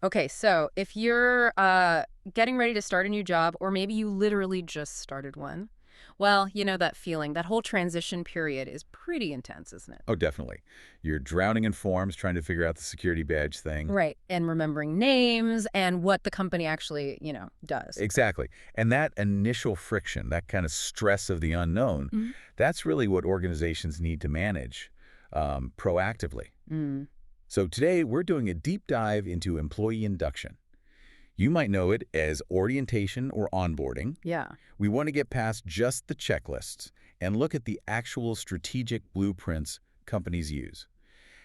Okay, so if you're getting ready to start a new job, or maybe you literally just started one, well, you know that feeling. That whole transition period is pretty intense, isn't it? Oh, definitely. You're drowning in forms trying to figure out the security badge thing. Right. And remembering names and what the company actually, does. Exactly. And that initial friction, that kind of stress of the unknown, Mhm. that's really what organizations need to manage proactively. Mm. So today, we're doing a deep dive into employee induction. You might know it as orientation or onboarding. Yeah. We want to get past just the checklists and look at the actual strategic blueprints companies use.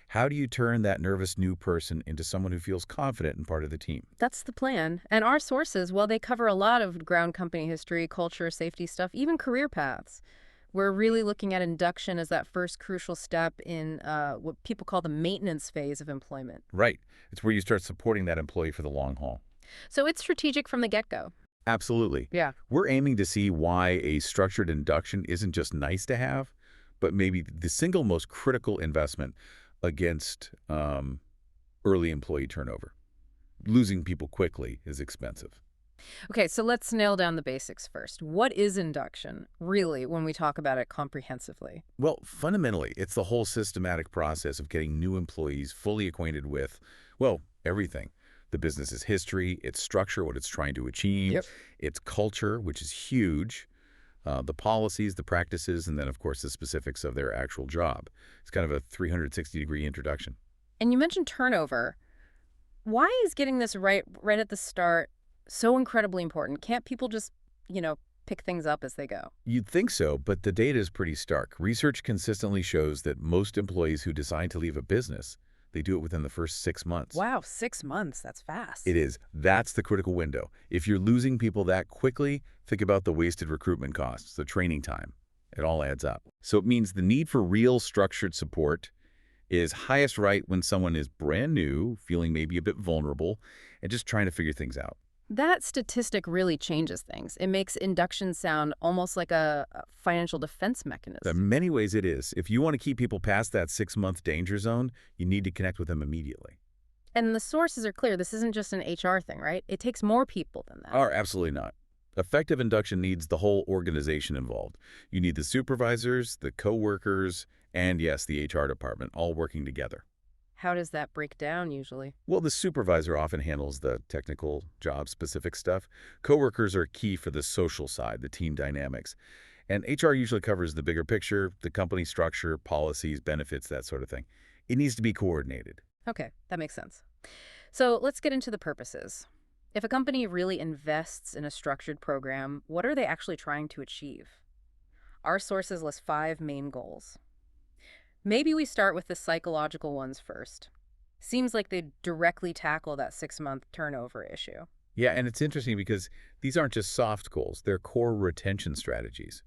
How do you turn that nervous new person into someone who feels confident and part of the team? That's the plan. And our sources, well, they cover a lot of ground company history, culture, safety stuff, even career paths. We're really looking at induction as that first crucial step in what people call the maintenance phase of employment. Right. It's where you start supporting that employee for the long haul. So it's strategic from the get-go. Absolutely. Yeah. We're aiming to see why a structured induction isn't just nice to have, but maybe the single most critical investment against early employee turnover. Losing people quickly is expensive. Okay, so let's nail down the basics first. What is induction, really, when we talk about it comprehensively? Well, fundamentally, it's the whole systematic process of getting new employees fully acquainted with, well, everything. The business's history, its structure, what it's trying to achieve, Yep. its culture, which is huge, the policies, the practices, and then, of course, the specifics of their actual job. It's kind of a 360-degree introduction. And you mentioned turnover. Why is getting this right at the start so incredibly important? Can't people just, pick things up as they go? You'd think so, but the data is pretty stark. Research consistently shows that most employees who decide to leave a business, they do it within the first 6 months. Wow, 6 months. That's It fast. is. That's the critical window. If you're losing people that quickly, think about the wasted recruitment costs, the training time. It all adds up. So it means the need for real structured support is highest right when someone is brand new, feeling maybe a bit vulnerable, and just trying to figure things out. That statistic really changes things. It makes induction sound almost like a financial defense mechanism. In many ways it is. If you want to keep people past that 6-month danger zone, you need to connect with them immediately. And the sources are clear. This isn't just an HR thing, right? It takes more people than that. Or absolutely not. Effective induction needs the whole organization involved. You need the supervisors, the coworkers, and yes, the HR department all working together. How does that break down usually? Well, the supervisor often handles the technical, job-specific stuff. Coworkers are key for the social side, the team dynamics. And HR usually covers the bigger picture, the company structure, policies, benefits, that sort of thing. It needs to be coordinated. Okay, that makes sense. So let's get into the purposes. If a company really invests in a structured program, what are they actually trying to achieve? Our sources list 5 main goals. Maybe we start with the psychological ones first. Seems like they directly tackle that 6-month turnover issue. Yeah, and it's interesting because these aren't just soft goals, they're core retention strategies.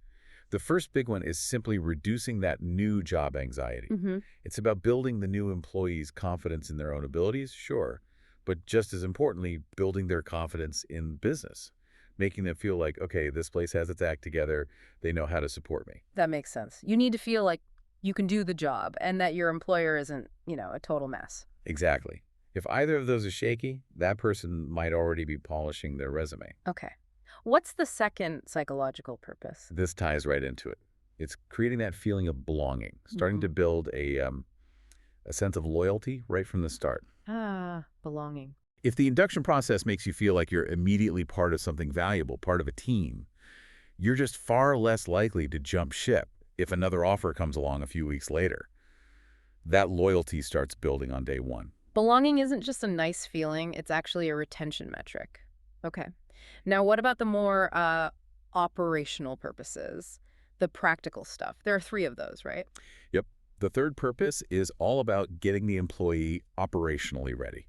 The first big one is simply reducing that new job anxiety. Mm-hmm. It's about building the new employees' confidence in their own abilities, sure, but just as importantly, building their confidence in business, making them feel like, okay, this place has its act together, they know how to support me. That makes sense. You need to feel like you can do the job and that your employer isn't, a total mess. Exactly. If either of those is shaky, that person might already be polishing their resume. Okay. What's the second psychological purpose? This ties right into it. It's creating that feeling of belonging, starting to build a sense of loyalty right from the start. Ah, belonging. If the induction process makes you feel like you're immediately part of something valuable, part of a team, you're just far less likely to jump ship if another offer comes along a few weeks later. That loyalty starts building on day one. Belonging isn't just a nice feeling, it's actually a retention metric. Okay. Now, what about the more operational purposes, the practical stuff? There are 3 of those, right? Yep. The third purpose is all about getting the employee operationally ready.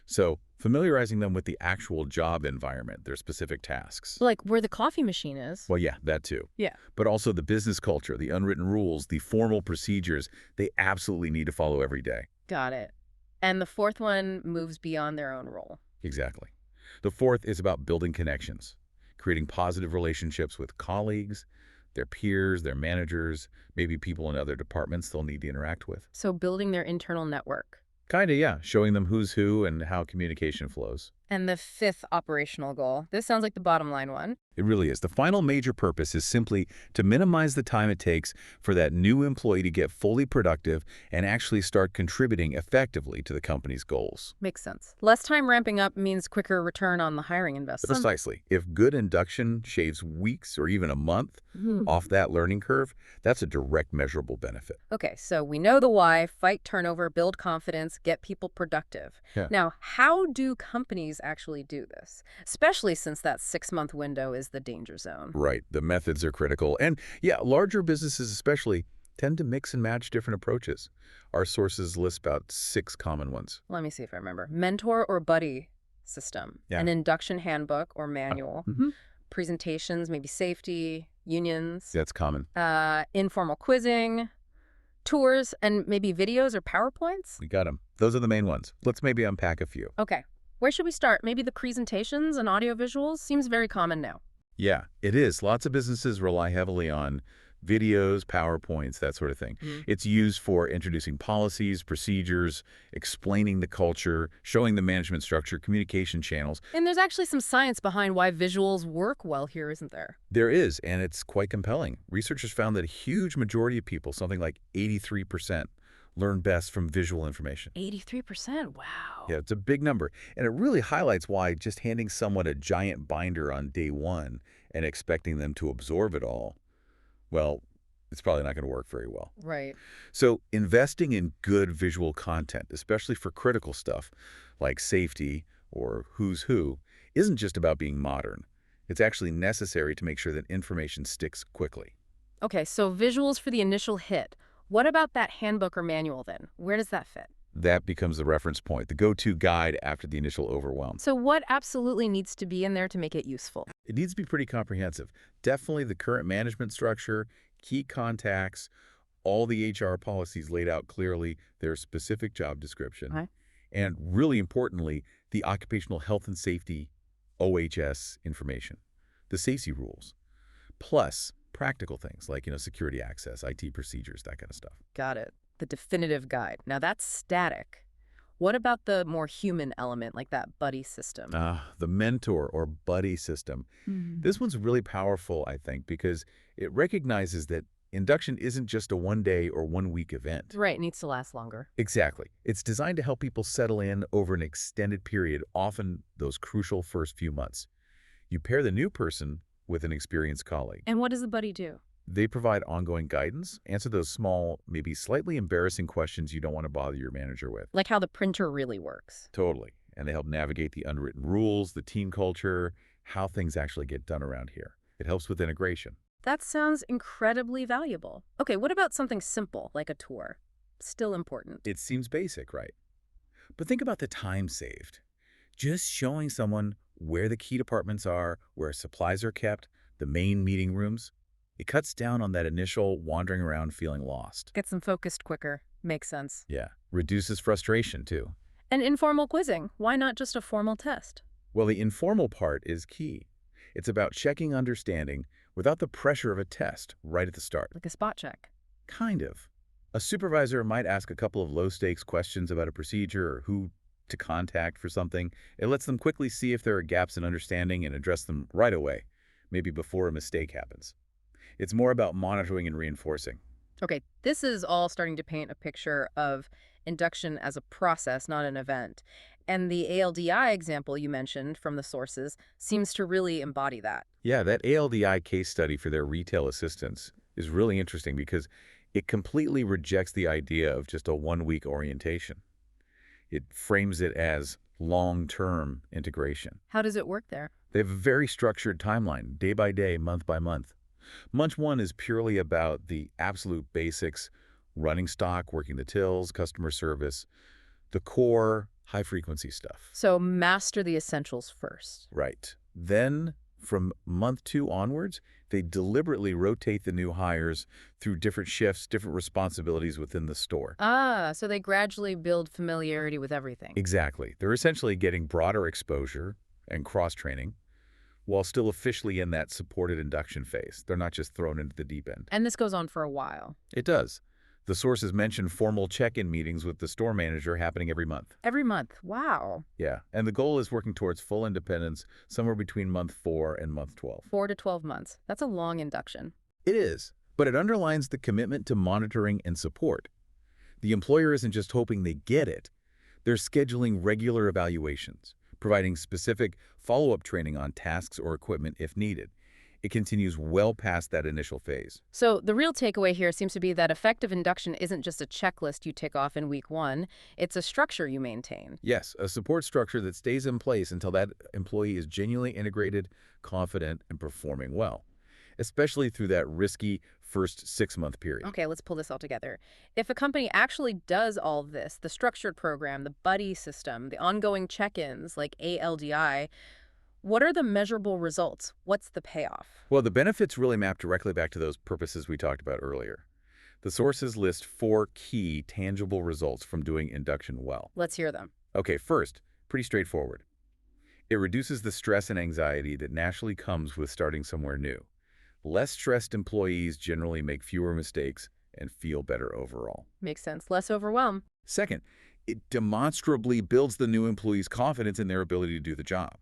So familiarizing them with the actual job environment, their specific tasks. Like where the coffee machine is. Well, yeah, that too. Yeah. But also the business culture, the unwritten rules, the formal procedures they absolutely need to follow every day. Got it. And the fourth one moves beyond their own role. Exactly. The fourth is about building connections, creating positive relationships with colleagues, their peers, their managers, maybe people in other departments they'll need to interact with. So building their internal network. Kinda, yeah. Showing them who's who and how communication flows. And the fifth operational goal. This sounds like the bottom line one. It really is. The final major purpose is simply to minimize the time it takes for that new employee to get fully productive and actually start contributing effectively to the company's goals. Makes sense. Less time ramping up means quicker return on the hiring investment. Precisely. If good induction shaves weeks or even a month Mhm. off that learning curve, that's a direct measurable benefit. Okay, so we know the why: fight turnover, build confidence, get people productive. Yeah. Now, how do companies actually do this? Especially since that 6-month window is the danger zone. Right. The methods are critical. And yeah, larger businesses especially tend to mix and match different approaches. Our sources list about 6 common ones. Let me see if I remember. Mentor or buddy system, Yeah. an induction handbook or manual, Mm-hmm. presentations, maybe safety, unions, That's common. informal quizzing, tours, and maybe videos or PowerPoints? We got them. Those are the main ones. Let's maybe unpack a few. Okay. Where should we start? Maybe the presentations and audio visuals seems very common now. Yeah, it is. Lots of businesses rely heavily on videos, PowerPoints, that sort of thing. Mhm. It's used for introducing policies, procedures, explaining the culture, showing the management structure, communication channels. And there's actually some science behind why visuals work well here, isn't there? There is, and it's quite compelling. Researchers found that a huge majority of people, something like 83%, learn best from visual information. 83%? Wow. Yeah, it's a big number. And it really highlights why just handing someone a giant binder on day one and expecting them to absorb it all, well, it's probably not going to work very well. Right. So investing in good visual content, especially for critical stuff like safety or who's who, isn't just about being modern. It's actually necessary to make sure that information sticks quickly. Okay, so visuals for the initial hit. What about that handbook or manual then? Where does that fit? That becomes the reference point, the go-to guide after the initial overwhelm. So what absolutely needs to be in there to make it useful? It needs to be pretty comprehensive. Definitely the current management structure, key contacts, all the HR policies laid out clearly, their specific job description, Okay. and really importantly, the occupational health and safety OHS information, the safety rules, plus practical things like, security access, IT procedures, that kind of stuff. Got it. The definitive guide. Now that's static. What about the more human element, like that buddy system? The mentor or buddy system. This one's really powerful, I think, because it recognizes that induction isn't just a one-day or one-week event. Right, needs to last longer. Exactly. It's designed to help people settle in over an extended period, often those crucial first few months. You pair the new person with an experienced colleague. And what does the buddy do? They provide ongoing guidance, answer those small, maybe slightly embarrassing questions you don't want to bother your manager with. Like how the printer really works. Totally. And they help navigate the unwritten rules, the team culture, how things actually get done around here. It helps with integration. That sounds incredibly valuable. Okay, what about something simple, like a tour? Still important. It seems basic, right? But think about the time saved. Just showing someone where the key departments are, where supplies are kept, the main meeting rooms, it cuts down on that initial wandering around feeling lost. Gets them focused quicker. Makes sense. Yeah, reduces frustration too. And informal quizzing. Why not just a formal test? Well, the informal part is key. It's about checking understanding without the pressure of a test right at the start. Like a spot check. Kind of. A supervisor might ask a couple of low-stakes questions about a procedure or who to contact for something. It lets them quickly see if there are gaps in understanding and address them right away, maybe before a mistake happens. It's more about monitoring and reinforcing. Okay, this is all starting to paint a picture of induction as a process, not an event. And the ALDI example you mentioned from the sources seems to really embody that. Yeah, that ALDI case study for their retail assistants is really interesting because it completely rejects the idea of just a one-week orientation. It frames it as long-term integration. How does it work there? They have a very structured timeline, day by day, month by month. Month one is purely about the absolute basics, running stock, working the tills, customer service, the core, high-frequency stuff. So master the essentials first. Right. Then, from month 2 onwards, they deliberately rotate the new hires through different shifts, different responsibilities within the store. So they gradually build familiarity with everything. Exactly. They're essentially getting broader exposure and cross-training while still officially in that supported induction phase. They're not just thrown into the deep end. And this goes on for a while. It does. The sources mention formal check-in meetings with the store manager happening every month. Every month. Wow. Yeah, and the goal is working towards full independence somewhere between month 4 and month 12. 4 to 12 months. That's a long induction. It is, but it underlines the commitment to monitoring and support. The employer isn't just hoping they get it. They're scheduling regular evaluations, providing specific follow-up training on tasks or equipment if needed. It continues well past that initial phase. So the real takeaway here seems to be that effective induction isn't just a checklist you tick off in week 1. It's a structure you maintain. Yes, a support structure that stays in place until that employee is genuinely integrated, confident, and performing well, especially through that risky first 6-month period. Okay, let's pull this all together. If a company actually does all of this, the structured program, the buddy system, the ongoing check-ins like ALDI, what are the measurable results? What's the payoff? Well, the benefits really map directly back to those purposes we talked about earlier. The sources list 4 key tangible results from doing induction well. Let's hear them. Okay, first, pretty straightforward. It reduces the stress and anxiety that naturally comes with starting somewhere new. Less stressed employees generally make fewer mistakes and feel better overall. Makes sense. Less overwhelm. Second, it demonstrably builds the new employee's confidence in their ability to do the job.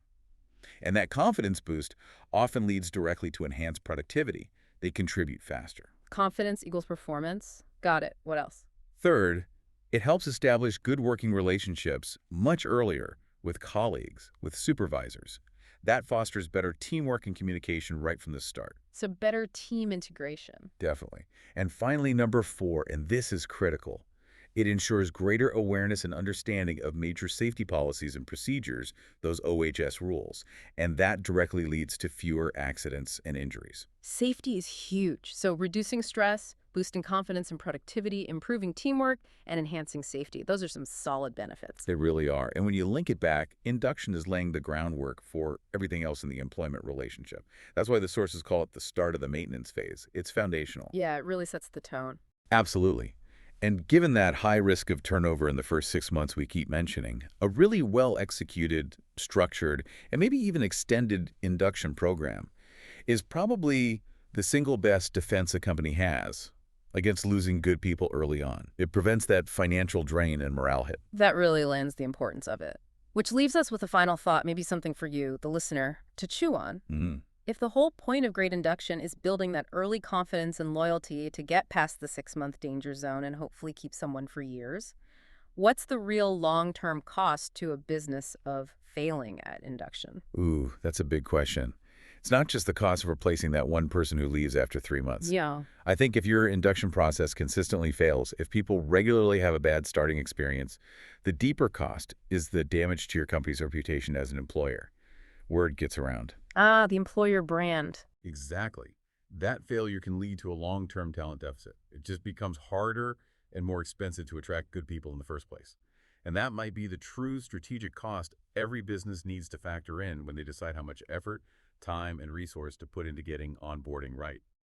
And that confidence boost often leads directly to enhanced productivity. They contribute faster. Confidence equals performance. Got it. What else? Third, it helps establish good working relationships much earlier with colleagues, with supervisors. That fosters better teamwork and communication right from the start. So better team integration. Definitely. And finally, number 4, and this is critical. It ensures greater awareness and understanding of major safety policies and procedures, those OHS rules, and that directly leads to fewer accidents and injuries. Safety is huge. So reducing stress, boosting confidence and productivity, improving teamwork, and enhancing safety. Those are some solid benefits. They really are. And when you link it back, induction is laying the groundwork for everything else in the employment relationship. That's why the sources call it the start of the maintenance phase. It's foundational. Yeah, it really sets the tone. Absolutely. And given that high risk of turnover in the first 6 months we keep mentioning, a really well-executed, structured, and maybe even extended induction program is probably the single best defense a company has against losing good people early on. It prevents that financial drain and morale hit. That really lands the importance of it. Which leaves us with a final thought, maybe something for you, the listener, to chew on. If the whole point of great induction is building that early confidence and loyalty to get past the 6-month danger zone and hopefully keep someone for years, what's the real long-term cost to a business of failing at induction? Ooh, that's a big question. It's not just the cost of replacing that one person who leaves after 3 months. Yeah. I think if your induction process consistently fails, if people regularly have a bad starting experience, the deeper cost is the damage to your company's reputation as an employer. Word gets around. Ah, the employer brand. Exactly. That failure can lead to a long-term talent deficit. It just becomes harder and more expensive to attract good people in the first place. And that might be the true strategic cost every business needs to factor in when they decide how much effort, time, and resource to put into getting onboarding right.